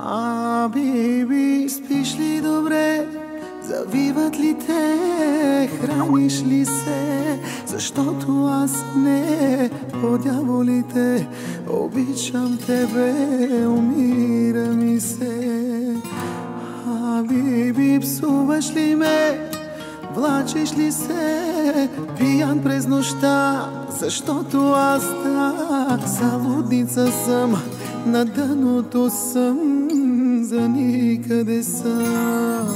Биби, спиш ли добре? Завиват ли те? Храниш ли се? Защото аз не, по дяволите, обичам тебе, умира ми се. Биби, псуваш ли ме? Влачиш ли се пиян през нощта? Защото аз залудница съм, на дъното съм, за никъде съм.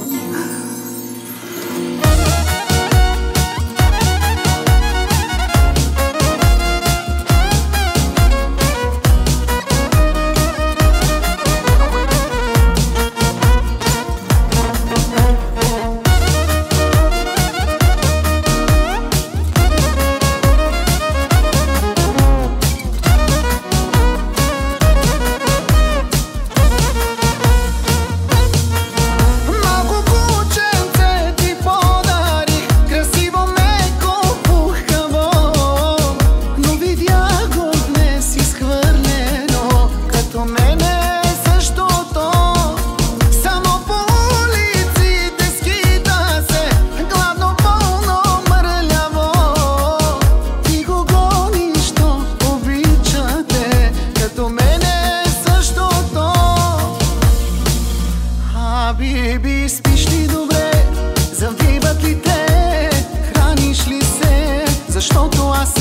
Биби, спиш ли добре? Завиват ли те? Храниш ли се? Защото аз